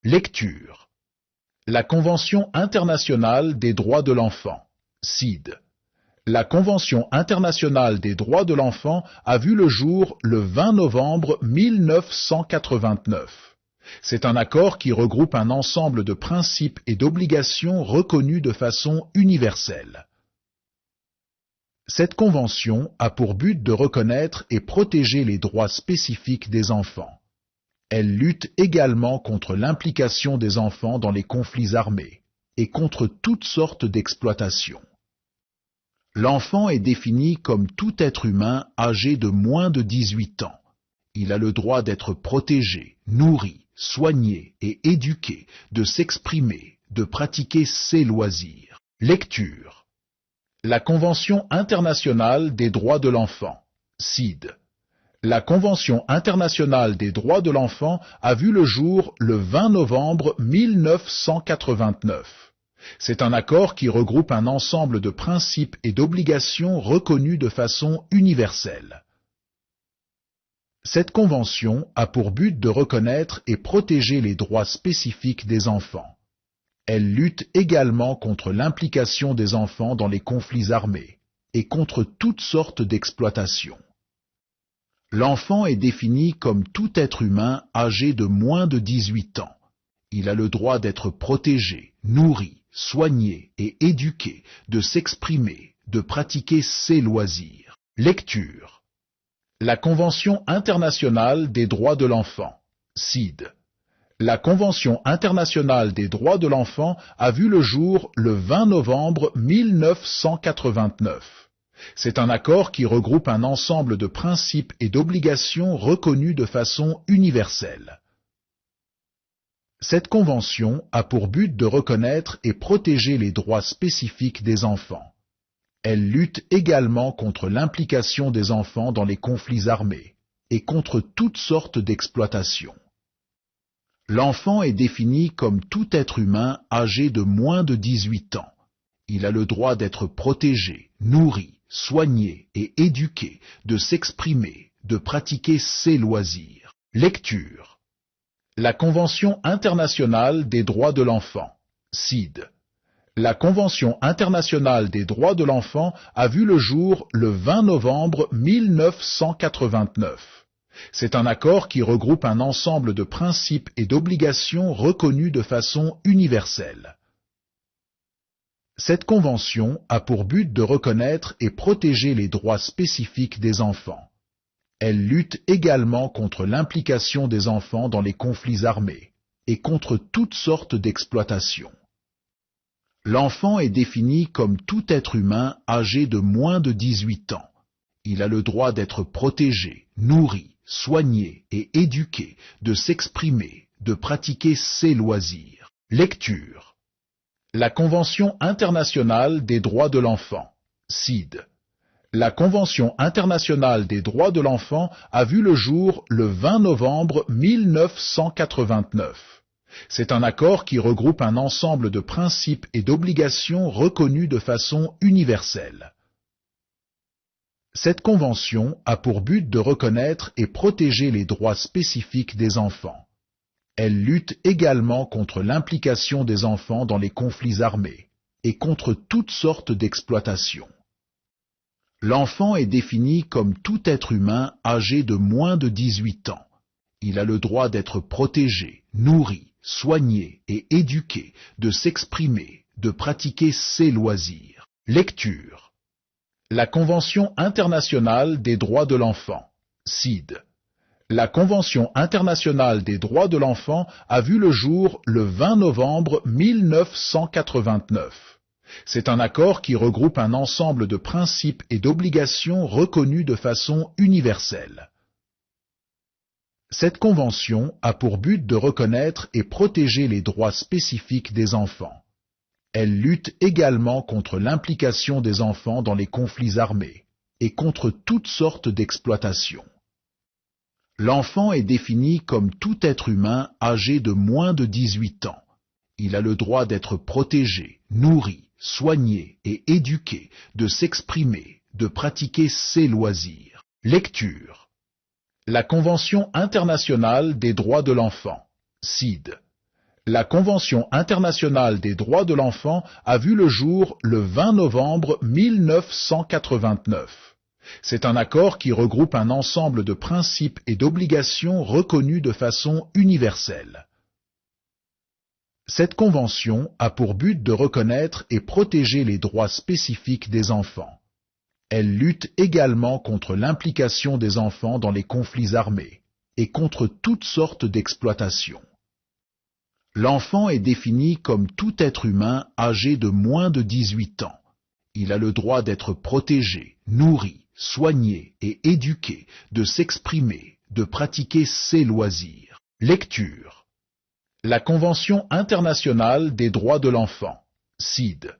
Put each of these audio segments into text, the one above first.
Lecture. La Convention internationale des droits de l'enfant, CID. La Convention internationale des droits de l'enfant a vu le jour le 20 novembre 1989. C'est un accord qui regroupe un ensemble de principes et d'obligations reconnus de façon universelle. Cette convention a pour but de reconnaître et protéger les droits spécifiques des enfants. Elle lutte également contre l'implication des enfants dans les conflits armés et contre toutes sortes d'exploitations. L'enfant est défini comme tout être humain âgé de moins de 18 ans. Il a le droit d'être protégé, nourri, soigné et éduqué, de s'exprimer, de pratiquer ses loisirs. Lecture. La Convention internationale des droits de l'enfant, CID. La Convention internationale des droits de l'enfant a vu le jour le 20 novembre 1989. C'est un accord qui regroupe un ensemble de principes et d'obligations reconnus de façon universelle. Cette convention a pour but de reconnaître et protéger les droits spécifiques des enfants. Elle lutte également contre l'implication des enfants dans les conflits armés et contre toutes sortes d'exploitations. L'enfant est défini comme tout être humain âgé de moins de 18 ans. Il a le droit d'être protégé, nourri, soigné et éduqué, de s'exprimer, de pratiquer ses loisirs. Lecture. La Convention internationale des droits de l'enfant, CID. La Convention internationale des droits de l'enfant a vu le jour le 20 novembre 1989. C'est un accord qui regroupe un ensemble de principes et d'obligations reconnus de façon universelle. Cette convention a pour but de reconnaître et protéger les droits spécifiques des enfants. Elle lutte également contre l'implication des enfants dans les conflits armés et contre toutes sortes d'exploitations. L'enfant est défini comme tout être humain âgé de moins de 18 ans. Il a le droit d'être protégé, nourri, soigné et éduqué, de s'exprimer, de pratiquer ses loisirs. Lecture. La Convention internationale des droits de l'enfant, CID. La Convention internationale des droits de l'enfant a vu le jour le 20 novembre 1989. C'est un accord qui regroupe un ensemble de principes et d'obligations reconnus de façon universelle. Cette convention a pour but de reconnaître et protéger les droits spécifiques des enfants. Elle lutte également contre l'implication des enfants dans les conflits armés et contre toutes sortes d'exploitations. L'enfant est défini comme tout être humain âgé de moins de 18 ans. Il a le droit d'être protégé, nourri, soigné et éduqué, de s'exprimer, de pratiquer ses loisirs. Lecture. La Convention internationale des droits de l'enfant, CID. La Convention internationale des droits de l'enfant a vu le jour le 20 novembre 1989. C'est un accord qui regroupe un ensemble de principes et d'obligations reconnus de façon universelle. Cette convention a pour but de reconnaître et protéger les droits spécifiques des enfants. Elle lutte également contre l'implication des enfants dans les conflits armés et contre toutes sortes d'exploitations. L'enfant est défini comme tout être humain âgé de moins de 18 ans. Il a le droit d'être protégé, nourri, soigné et éduqué, de s'exprimer, de pratiquer ses loisirs. Lecture. La Convention internationale des droits de l'enfant, CID. La Convention internationale des droits de l'enfant a vu le jour le 20 novembre 1989. C'est un accord qui regroupe un ensemble de principes et d'obligations reconnus de façon universelle. Cette convention a pour but de reconnaître et protéger les droits spécifiques des enfants. Elle lutte également contre l'implication des enfants dans les conflits armés et contre toutes sortes d'exploitations. L'enfant est défini comme tout être humain âgé de moins de 18 ans. Il a le droit d'être protégé, nourri, soigné et éduqué, de s'exprimer, de pratiquer ses loisirs. Lecture. La Convention internationale des droits de l'enfant, CID. La Convention internationale des droits de l'enfant a vu le jour le 20 novembre 1989. C'est un accord qui regroupe un ensemble de principes et d'obligations reconnus de façon universelle. Cette convention a pour but de reconnaître et protéger les droits spécifiques des enfants. Elle lutte également contre l'implication des enfants dans les conflits armés et contre toutes sortes d'exploitations. L'enfant est défini comme tout être humain âgé de moins de 18 ans. Il a le droit d'être protégé, nourri, soigné et éduqué, de s'exprimer, de pratiquer ses loisirs. Lecture. La Convention internationale des droits de l'enfant, CID.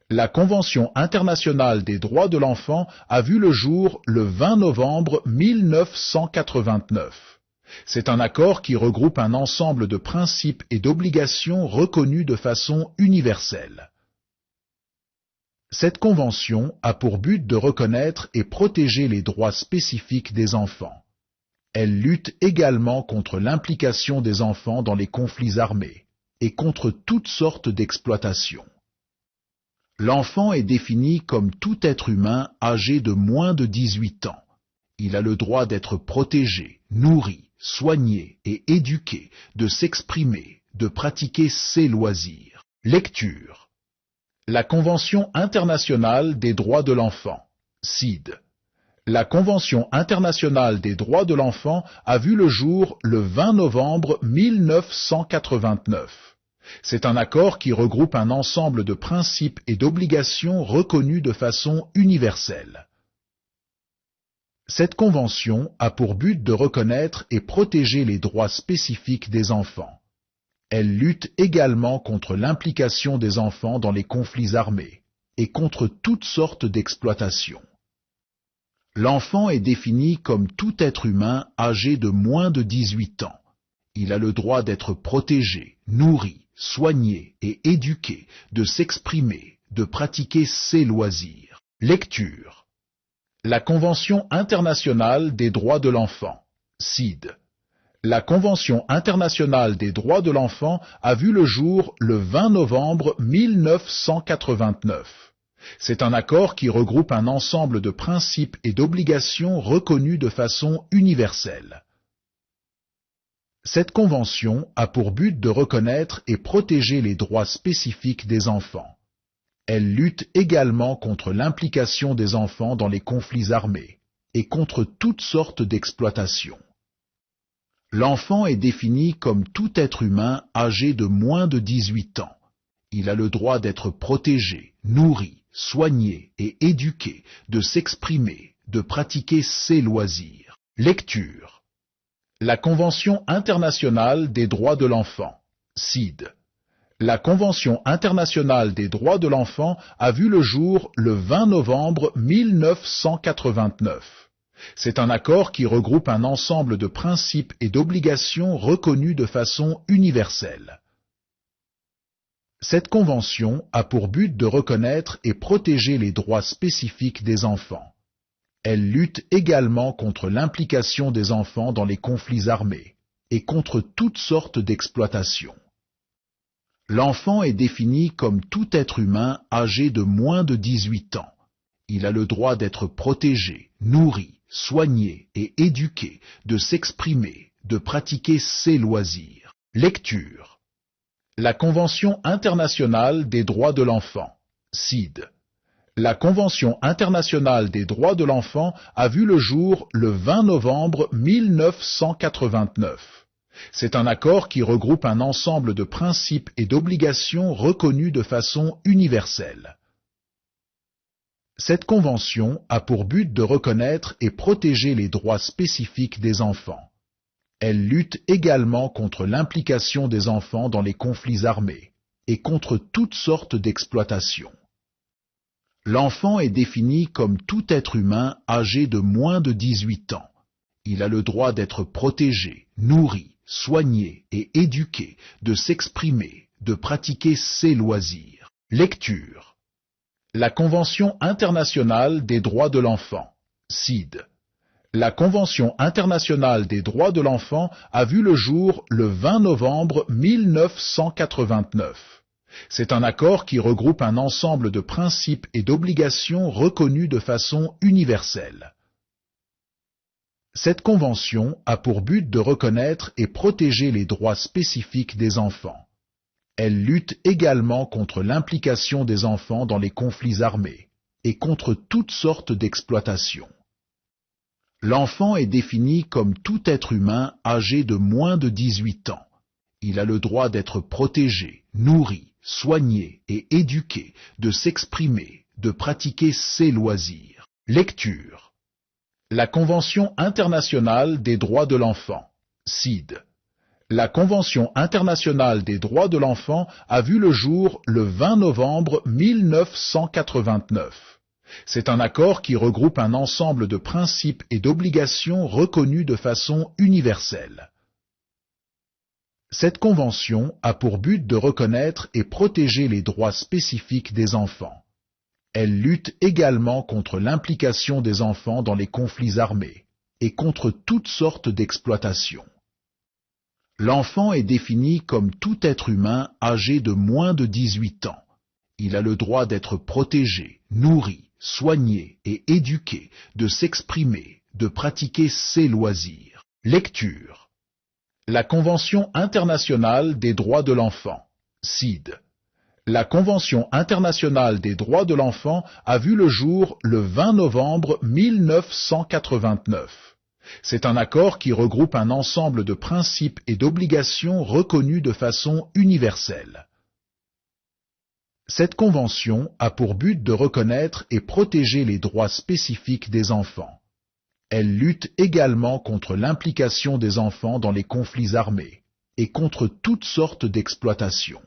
La Convention internationale des droits de l'enfant a vu le jour le 20 novembre 1989. C'est un accord qui regroupe un ensemble de principes et d'obligations reconnus de façon universelle. Cette convention a pour but de reconnaître et protéger les droits spécifiques des enfants. Elle lutte également contre l'implication des enfants dans les conflits armés et contre toutes sortes d'exploitations. L'enfant est défini comme tout être humain âgé de moins de 18 ans. Il a le droit d'être protégé, nourri, soigné et éduqué, de s'exprimer, de pratiquer ses loisirs. Lecture. La Convention internationale des droits de l'enfant, CID. La Convention internationale des droits de l'enfant a vu le jour le 20 novembre 1989. C'est un accord qui regroupe un ensemble de principes et d'obligations reconnus de façon universelle. Cette convention a pour but de reconnaître et protéger les droits spécifiques des enfants. Elle lutte également contre l'implication des enfants dans les conflits armés et contre toutes sortes d'exploitations. L'enfant est défini comme tout être humain âgé de moins de 18 ans. Il a le droit d'être protégé, nourri, soigné et éduqué, de s'exprimer, de pratiquer ses loisirs. Lecture. La Convention internationale des droits de l'enfant, CID. La Convention internationale des droits de l'enfant a vu le jour le 20 novembre 1989. C'est un accord qui regroupe un ensemble de principes et d'obligations reconnus de façon universelle. Cette convention a pour but de reconnaître et protéger les droits spécifiques des enfants. Elle lutte également contre l'implication des enfants dans les conflits armés et contre toutes sortes d'exploitations. L'enfant est défini comme tout être humain âgé de moins de 18 ans. Il a le droit d'être protégé, nourri, soigné et éduqué, de s'exprimer, de pratiquer ses loisirs. Lecture. La Convention internationale des droits de l'enfant, CID. La Convention internationale des droits de l'enfant a vu le jour le 20 novembre 1989. C'est un accord qui regroupe un ensemble de principes et d'obligations reconnus de façon universelle. Cette convention a pour but de reconnaître et protéger les droits spécifiques des enfants. Elle lutte également contre l'implication des enfants dans les conflits armés et contre toutes sortes d'exploitations. L'enfant est défini comme tout être humain âgé de moins de 18 ans. Il a le droit d'être protégé, nourri, soigné et éduqué, de s'exprimer, de pratiquer ses loisirs. Lecture. La Convention internationale des droits de l'enfant, CID. La Convention internationale des droits de l'enfant a vu le jour le 20 novembre 1989. C'est un accord qui regroupe un ensemble de principes et d'obligations reconnus de façon universelle. Cette convention a pour but de reconnaître et protéger les droits spécifiques des enfants. Elle lutte également contre l'implication des enfants dans les conflits armés et contre toutes sortes d'exploitations. L'enfant est défini comme tout être humain âgé de moins de 18 ans. Il a le droit d'être protégé, nourri, soigné et éduqué, de s'exprimer, de pratiquer ses loisirs. Lecture. La Convention internationale des droits de l'enfant, CID. La Convention internationale des droits de l'enfant a vu le jour le 20 novembre 1989. C'est un accord qui regroupe un ensemble de principes et d'obligations reconnus de façon universelle. Cette convention a pour but de reconnaître et protéger les droits spécifiques des enfants. Elle lutte également contre l'implication des enfants dans les conflits armés et contre toutes sortes d'exploitations. L'enfant est défini comme tout être humain âgé de moins de 18 ans. Il a le droit d'être protégé, nourri, soigné et éduqué, de s'exprimer, de pratiquer ses loisirs. Lecture. La Convention internationale des droits de l'enfant, CID. La Convention internationale des droits de l'enfant a vu le jour le 20 novembre 1989. C'est un accord qui regroupe un ensemble de principes et d'obligations reconnus de façon universelle. Cette convention a pour but de reconnaître et protéger les droits spécifiques des enfants. Elle lutte également contre l'implication des enfants dans les conflits armés et contre toutes sortes d'exploitations. L'enfant est défini comme tout être humain âgé de moins de 18 ans. Il a le droit d'être protégé, nourri, soigné et éduqué, de s'exprimer, de pratiquer ses loisirs. Lecture. La Convention internationale des droits de l'enfant, CID. La Convention internationale des droits de l'enfant a vu le jour le 20 novembre 1989. C'est un accord qui regroupe un ensemble de principes et d'obligations reconnus de façon universelle. Cette convention a pour but de reconnaître et protéger les droits spécifiques des enfants. Elle lutte également contre l'implication des enfants dans les conflits armés et contre toutes sortes d'exploitations.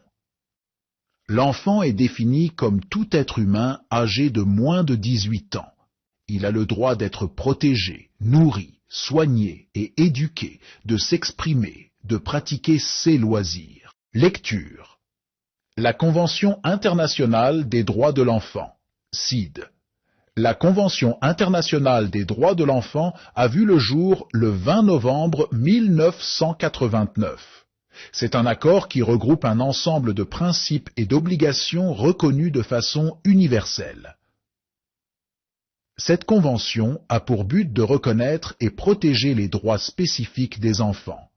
L'enfant est défini comme tout être humain âgé de moins de 18 ans. Il a le droit d'être protégé, nourri, soigné et éduqué, de s'exprimer, de pratiquer ses loisirs. Lecture. La Convention internationale des droits de l'enfant, CID. La Convention internationale des droits de l'enfant a vu le jour le 20 novembre 1989. C'est un accord qui regroupe un ensemble de principes et d'obligations reconnus de façon universelle. Cette convention a pour but de reconnaître et protéger les droits spécifiques des enfants.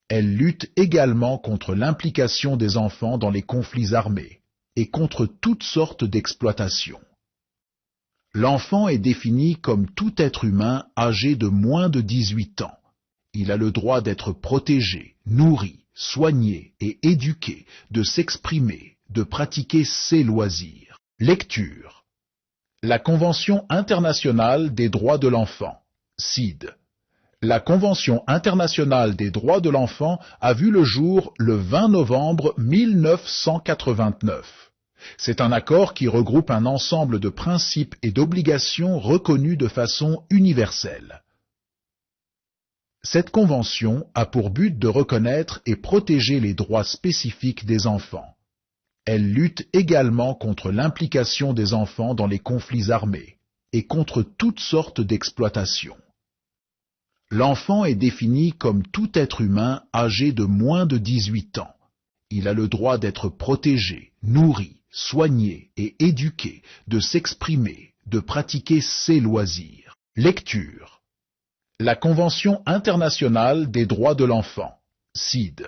Elle lutte également contre l'implication des enfants dans les conflits armés et contre toutes sortes d'exploitations. L'enfant est défini comme tout être humain âgé de moins de 18 ans. Il a le droit d'être protégé, nourri, soigné et éduqué, de s'exprimer, de pratiquer ses loisirs. Lecture. La Convention internationale des droits de l'enfant, CID. La Convention internationale des droits de l'enfant a vu le jour le 20 novembre 1989. C'est un accord qui regroupe un ensemble de principes et d'obligations reconnus de façon universelle. Cette convention a pour but de reconnaître et protéger les droits spécifiques des enfants. Elle lutte également contre l'implication des enfants dans les conflits armés et contre toutes sortes d'exploitations. L'enfant est défini comme tout être humain âgé de moins de 18 ans. Il a le droit d'être protégé, nourri, soigné et éduqué, de s'exprimer, de pratiquer ses loisirs. Lecture. La Convention internationale des droits de l'enfant, CID.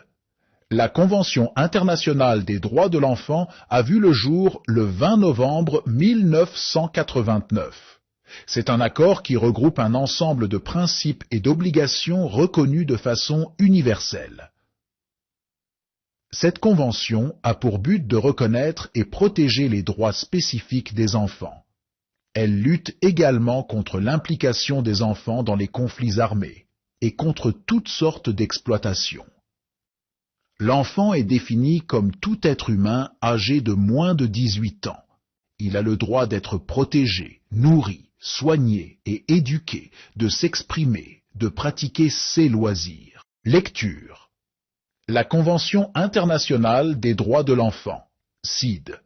La Convention internationale des droits de l'enfant a vu le jour le 20 novembre 1989. C'est un accord qui regroupe un ensemble de principes et d'obligations reconnus de façon universelle. Cette convention a pour but de reconnaître et protéger les droits spécifiques des enfants. Elle lutte également contre l'implication des enfants dans les conflits armés et contre toutes sortes d'exploitations. L'enfant est défini comme tout être humain âgé de moins de 18 ans. Il a le droit d'être protégé, nourri, soigné et éduqué, de s'exprimer, de pratiquer ses loisirs. Lecture. La Convention internationale des droits de l'enfant, CID.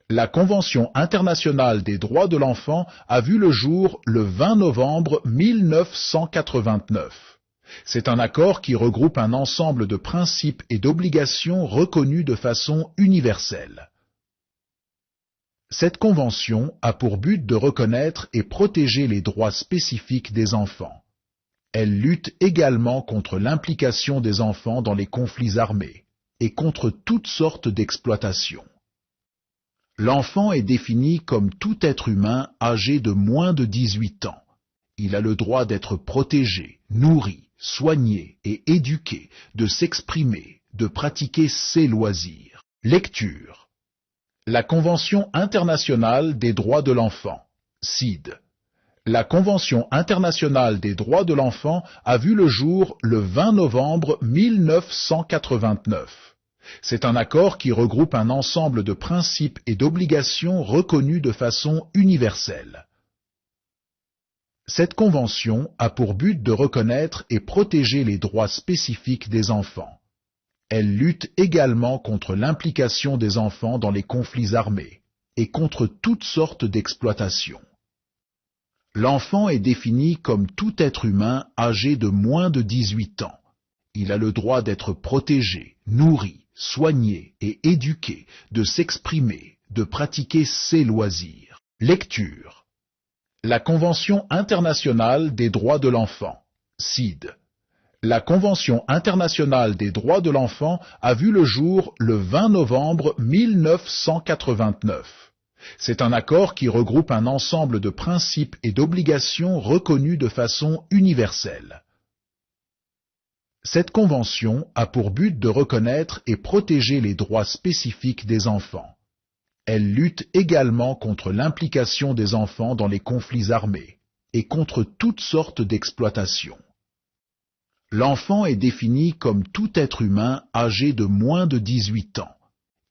La Convention internationale des droits de l'enfant a vu le jour le 20 novembre 1989. C'est un accord qui regroupe un ensemble de principes et d'obligations reconnus de façon universelle. Cette convention a pour but de reconnaître et protéger les droits spécifiques des enfants. Elle lutte également contre l'implication des enfants dans les conflits armés et contre toutes sortes d'exploitations. L'enfant est défini comme tout être humain âgé de moins de 18 ans. Il a le droit d'être protégé, nourri, soigné et éduqué, de s'exprimer, de pratiquer ses loisirs. Lecture. La Convention internationale des droits de l'enfant, CID. La Convention internationale des droits de l'enfant a vu le jour le 20 novembre 1989. C'est un accord qui regroupe un ensemble de principes et d'obligations reconnus de façon universelle. Cette convention a pour but de reconnaître et protéger les droits spécifiques des enfants. Elle lutte également contre l'implication des enfants dans les conflits armés et contre toutes sortes d'exploitations. L'enfant est défini comme tout être humain âgé de moins de 18 ans. Il a le droit d'être protégé, nourri, soigné et éduqué, de s'exprimer, de pratiquer ses loisirs. Lecture. La Convention internationale des droits de l'enfant, CID. La Convention internationale des droits de l'enfant a vu le jour le 20 novembre 1989. C'est un accord qui regroupe un ensemble de principes et d'obligations reconnus de façon universelle. Cette convention a pour but de reconnaître et protéger les droits spécifiques des enfants. Elle lutte également contre l'implication des enfants dans les conflits armés et contre toutes sortes d'exploitations. L'enfant est défini comme tout être humain âgé de moins de 18 ans.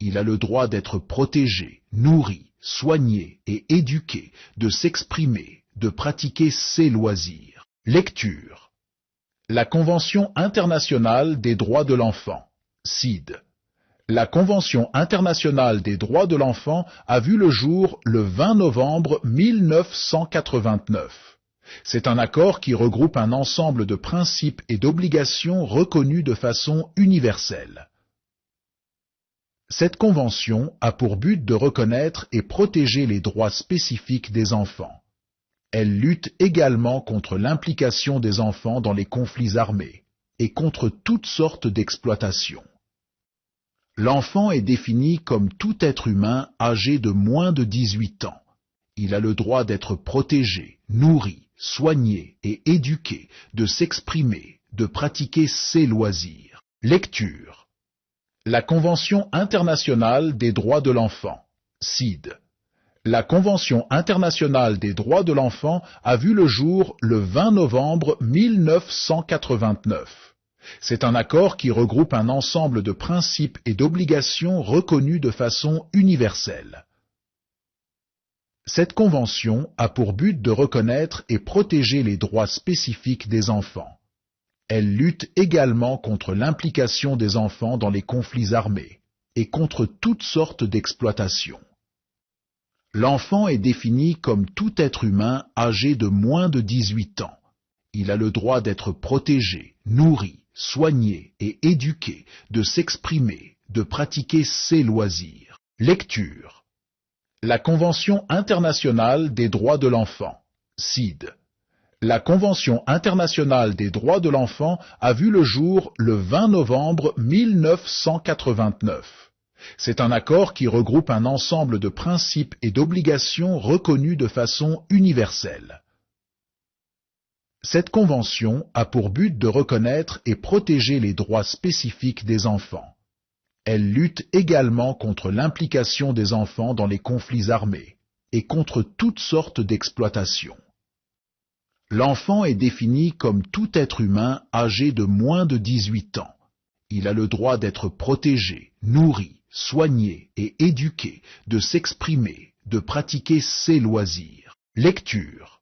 Il a le droit d'être protégé, nourri, soigné et éduqué, de s'exprimer, de pratiquer ses loisirs. Lecture. La Convention internationale des droits de l'enfant, CID. La Convention internationale des droits de l'enfant a vu le jour le 20 novembre 1989. C'est un accord qui regroupe un ensemble de principes et d'obligations reconnus de façon universelle. Cette convention a pour but de reconnaître et protéger les droits spécifiques des enfants. Elle lutte également contre l'implication des enfants dans les conflits armés et contre toutes sortes d'exploitations. L'enfant est défini comme tout être humain âgé de moins de 18 ans. Il a le droit d'être protégé, nourri, soigné et éduqué, de s'exprimer, de pratiquer ses loisirs. Lecture. La Convention internationale des droits de l'enfant, CID. La Convention internationale des droits de l'enfant a vu le jour le 20 novembre 1989. C'est un accord qui regroupe un ensemble de principes et d'obligations reconnus de façon universelle. Cette convention a pour but de reconnaître et protéger les droits spécifiques des enfants. Elle lutte également contre l'implication des enfants dans les conflits armés et contre toutes sortes d'exploitations. L'enfant est défini comme tout être humain âgé de moins de 18 ans. Il a le droit d'être protégé, nourri, soigné et éduqué, de s'exprimer, de pratiquer ses loisirs. Lecture. La Convention internationale des droits de l'enfant, CID. La Convention internationale des droits de l'enfant a vu le jour le 20 novembre 1989. C'est un accord qui regroupe un ensemble de principes et d'obligations reconnus de façon universelle. Cette convention a pour but de reconnaître et protéger les droits spécifiques des enfants. Elle lutte également contre l'implication des enfants dans les conflits armés et contre toutes sortes d'exploitations. L'enfant est défini comme tout être humain âgé de moins de 18 ans. Il a le droit d'être protégé, nourri, soigné et éduqué, de s'exprimer, de pratiquer ses loisirs. Lecture.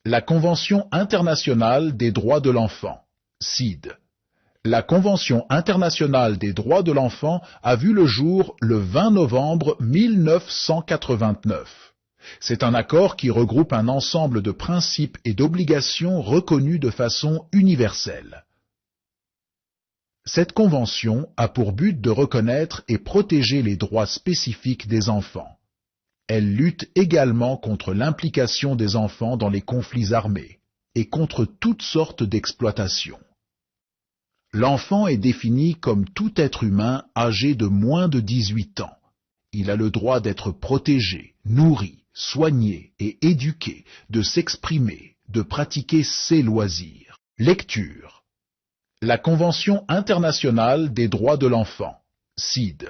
La Convention internationale des droits de l'enfant, CID. La Convention internationale des droits de l'enfant a vu le jour le 20 novembre 1989. C'est un accord qui regroupe un ensemble de principes et d'obligations reconnus de façon universelle. Cette convention a pour but de reconnaître et protéger les droits spécifiques des enfants. Elle lutte également contre l'implication des enfants dans les conflits armés et contre toutes sortes d'exploitations. L'enfant est défini comme tout être humain âgé de moins de 18 ans. Il a le droit d'être protégé, nourri, soigné et éduqué, de s'exprimer, de pratiquer ses loisirs. Lecture. La Convention internationale des droits de l'enfant, CID.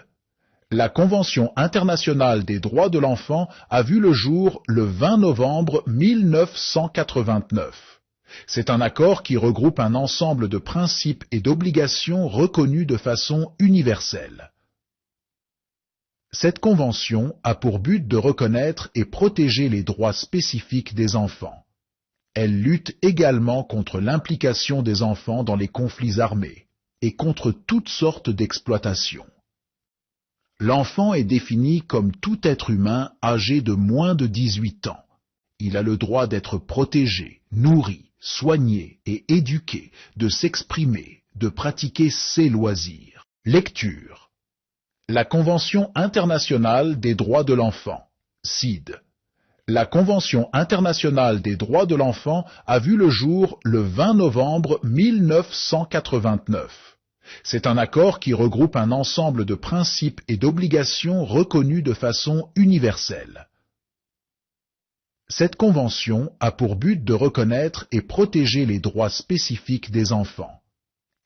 La Convention internationale des droits de l'enfant a vu le jour le 20 novembre 1989. C'est un accord qui regroupe un ensemble de principes et d'obligations reconnus de façon universelle. Cette convention a pour but de reconnaître et protéger les droits spécifiques des enfants. Elle lutte également contre l'implication des enfants dans les conflits armés et contre toutes sortes d'exploitations. L'enfant est défini comme tout être humain âgé de moins de 18 ans. Il a le droit d'être protégé, nourri, soigné et éduqué, de s'exprimer, de pratiquer ses loisirs. Lecture. La Convention internationale des droits de l'enfant, CID. La Convention internationale des droits de l'enfant a vu le jour le 20 novembre 1989. C'est un accord qui regroupe un ensemble de principes et d'obligations reconnus de façon universelle. Cette convention a pour but de reconnaître et protéger les droits spécifiques des enfants.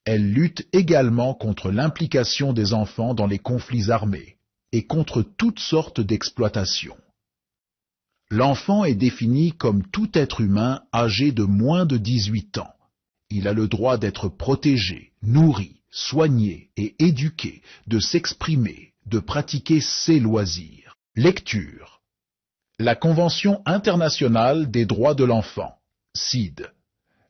Elle lutte également contre l'implication des enfants dans les conflits armés et contre toutes sortes d'exploitations. L'enfant est défini comme tout être humain âgé de moins de 18 ans. Il a le droit d'être protégé, nourri, soigné et éduqué, de s'exprimer, de pratiquer ses loisirs. Lecture. La Convention internationale des droits de l'enfant, CID.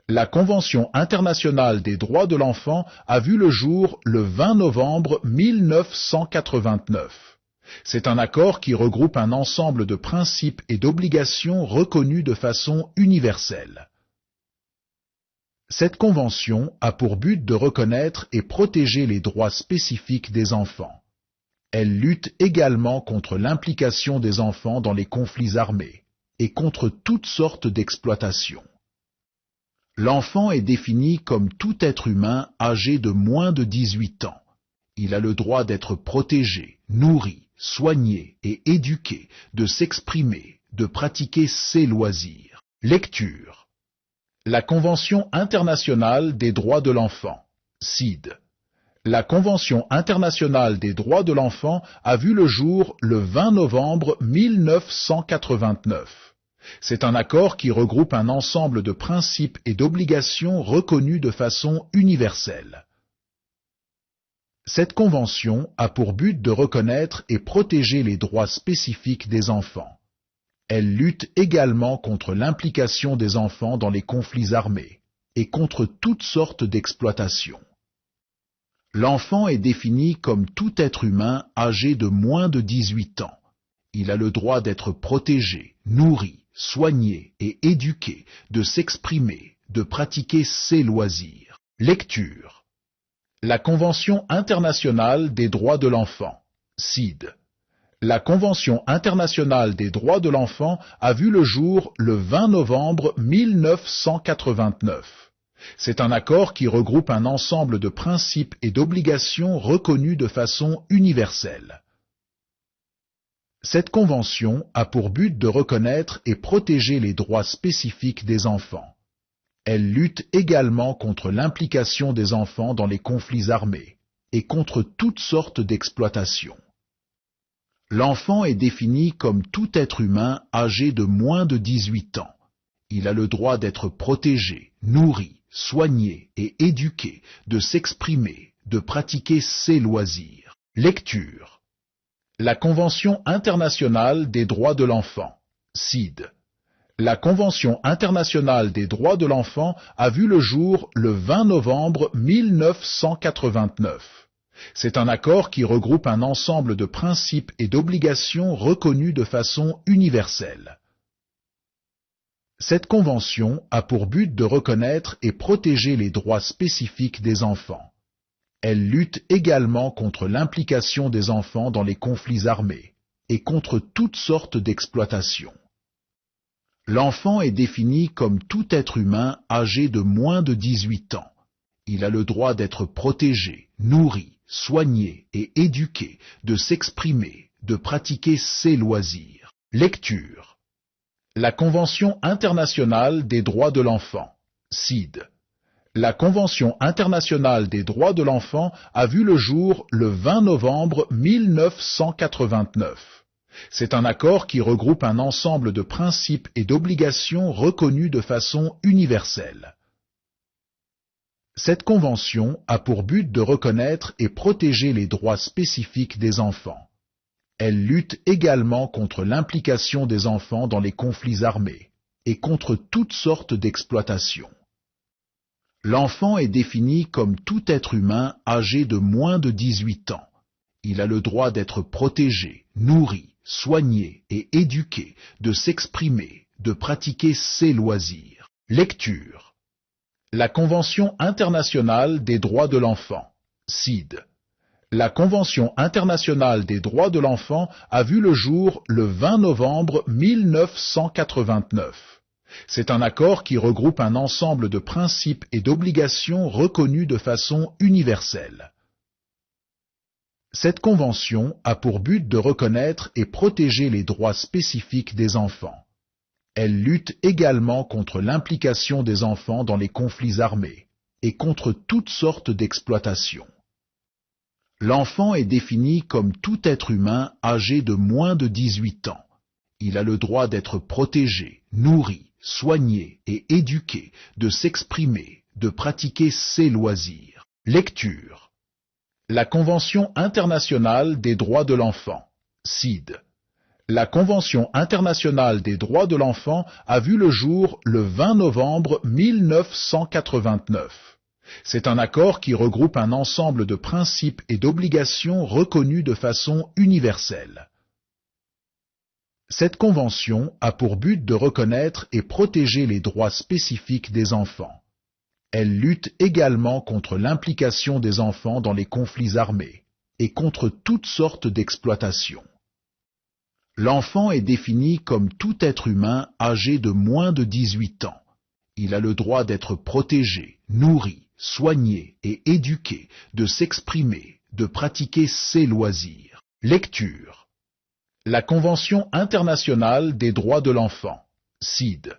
La Convention internationale des droits de l'enfant a vu le jour le 20 novembre 1989. C'est un accord qui regroupe un ensemble de principes et d'obligations reconnus de façon universelle. Cette convention a pour but de reconnaître et protéger les droits spécifiques des enfants. Elle lutte également contre l'implication des enfants dans les conflits armés et contre toutes sortes d'exploitations. L'enfant est défini comme tout être humain âgé de moins de 18 ans. Il a le droit d'être protégé, nourri, soigné et éduqué, de s'exprimer, de pratiquer ses loisirs. Lecture. La Convention internationale des droits de l'enfant, CID. La Convention internationale des droits de l'enfant a vu le jour le 20 novembre 1989. C'est un accord qui regroupe un ensemble de principes et d'obligations reconnus de façon universelle. Cette convention a pour but de reconnaître et protéger les droits spécifiques des enfants. Elle lutte également contre l'implication des enfants dans les conflits armés et contre toutes sortes d'exploitations. L'enfant est défini comme tout être humain âgé de moins de 18 ans. Il a le droit d'être protégé, nourri, soigné et éduqué, de s'exprimer, de pratiquer ses loisirs. Lecture. La Convention internationale des droits de l'enfant, CID. La Convention internationale des droits de l'enfant a vu le jour le 20 novembre 1989. C'est un accord qui regroupe un ensemble de principes et d'obligations reconnus de façon universelle. Cette convention a pour but de reconnaître et protéger les droits spécifiques des enfants. Elle lutte également contre l'implication des enfants dans les conflits armés et contre toutes sortes d'exploitations. L'enfant est défini comme tout être humain âgé de moins de 18 ans. Il a le droit d'être protégé, nourri, soigné et éduqué, de s'exprimer, de pratiquer ses loisirs. Lecture. La Convention internationale des droits de l'enfant, CID. La Convention internationale des droits de l'enfant a vu le jour le 20 novembre 1989. C'est un accord qui regroupe un ensemble de principes et d'obligations reconnus de façon universelle. Cette convention a pour but de reconnaître et protéger les droits spécifiques des enfants. Elle lutte également contre l'implication des enfants dans les conflits armés et contre toutes sortes d'exploitations. L'enfant est défini comme tout être humain âgé de moins de 18 ans. Il a le droit d'être protégé, nourri, soigné et éduqué, de s'exprimer, de pratiquer ses loisirs. Lecture. La Convention internationale des droits de l'enfant, CID. La Convention internationale des droits de l'enfant a vu le jour le 20 novembre 1989. C'est un accord qui regroupe un ensemble de principes et d'obligations reconnus de façon universelle. Cette convention a pour but de reconnaître et protéger les droits spécifiques des enfants. Elle lutte également contre l'implication des enfants dans les conflits armés et contre toutes sortes d'exploitations. L'enfant est défini comme tout être humain âgé de moins de 18 ans. Il a le droit d'être protégé, nourri, soigné et éduqué, de s'exprimer, de pratiquer ses loisirs. Lecture. La Convention internationale des droits de l'enfant, CID. La Convention internationale des droits de l'enfant a vu le jour le 20 novembre 1989. C'est un accord qui regroupe un ensemble de principes et d'obligations reconnus de façon universelle. Cette convention a pour but de reconnaître et protéger les droits spécifiques des enfants. Elle lutte également contre l'implication des enfants dans les conflits armés et contre toutes sortes d'exploitations. L'enfant est défini comme tout être humain âgé de moins de 18 ans. Il a le droit d'être protégé, nourri, soigné et éduqué, de s'exprimer, de pratiquer ses loisirs. Lecture. La Convention internationale des droits de l'enfant, CID. La Convention internationale des droits de l'enfant a vu le jour le 20 novembre 1989. C'est un accord qui regroupe un ensemble de principes et d'obligations reconnus de façon universelle. Cette convention a pour but de reconnaître et protéger les droits spécifiques des enfants. Elle lutte également contre l'implication des enfants dans les conflits armés et contre toutes sortes d'exploitations. L'enfant est défini comme tout être humain âgé de moins de 18 ans. Il a le droit d'être protégé, nourri, soigné et éduqué, de s'exprimer, de pratiquer ses loisirs. Lecture. La Convention internationale des droits de l'enfant, CID.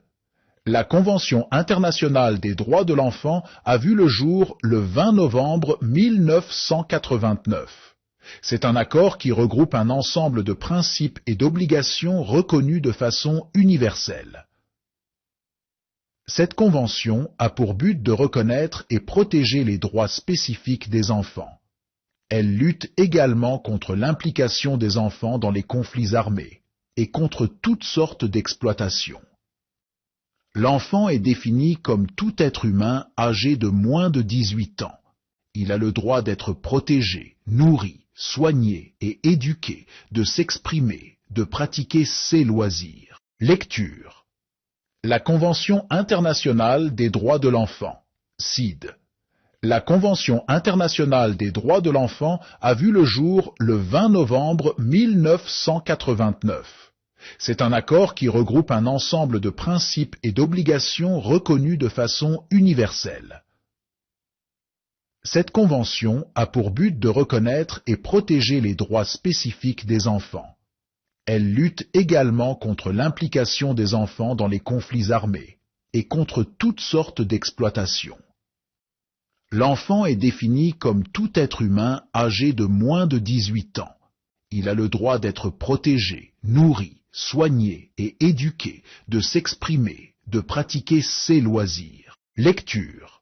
La Convention internationale des droits de l'enfant a vu le jour le 20 novembre 1989. C'est un accord qui regroupe un ensemble de principes et d'obligations reconnus de façon universelle. Cette convention a pour but de reconnaître et protéger les droits spécifiques des enfants. Elle lutte également contre l'implication des enfants dans les conflits armés et contre toutes sortes d'exploitations. L'enfant est défini comme tout être humain âgé de moins de 18 ans. Il a le droit d'être protégé, nourri, soigné et éduqué, de s'exprimer, de pratiquer ses loisirs. Lecture. La Convention internationale des droits de l'enfant, CID. La Convention internationale des droits de l'enfant a vu le jour le 20 novembre 1989. C'est un accord qui regroupe un ensemble de principes et d'obligations reconnus de façon universelle. Cette convention a pour but de reconnaître et protéger les droits spécifiques des enfants. Elle lutte également contre l'implication des enfants dans les conflits armés et contre toutes sortes d'exploitations. L'enfant est défini comme tout être humain âgé de moins de 18 ans. Il a le droit d'être protégé, nourri, soigné et éduqué, de s'exprimer, de pratiquer ses loisirs. Lecture.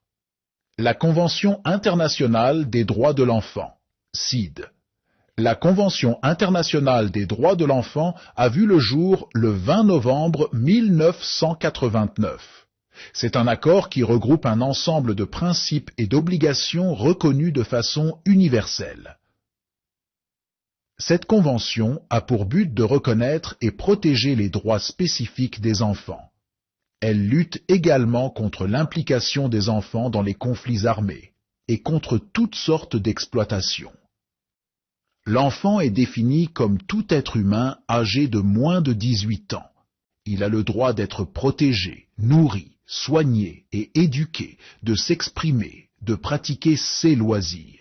La Convention internationale des droits de l'enfant, CID. La Convention internationale des droits de l'enfant a vu le jour le 20 novembre 1989. C'est un accord qui regroupe un ensemble de principes et d'obligations reconnus de façon universelle. Cette convention a pour but de reconnaître et protéger les droits spécifiques des enfants. Elle lutte également contre l'implication des enfants dans les conflits armés et contre toutes sortes d'exploitations. L'enfant est défini comme tout être humain âgé de moins de 18 ans. Il a le droit d'être protégé, nourri, soigné et éduqué, de s'exprimer, de pratiquer ses loisirs.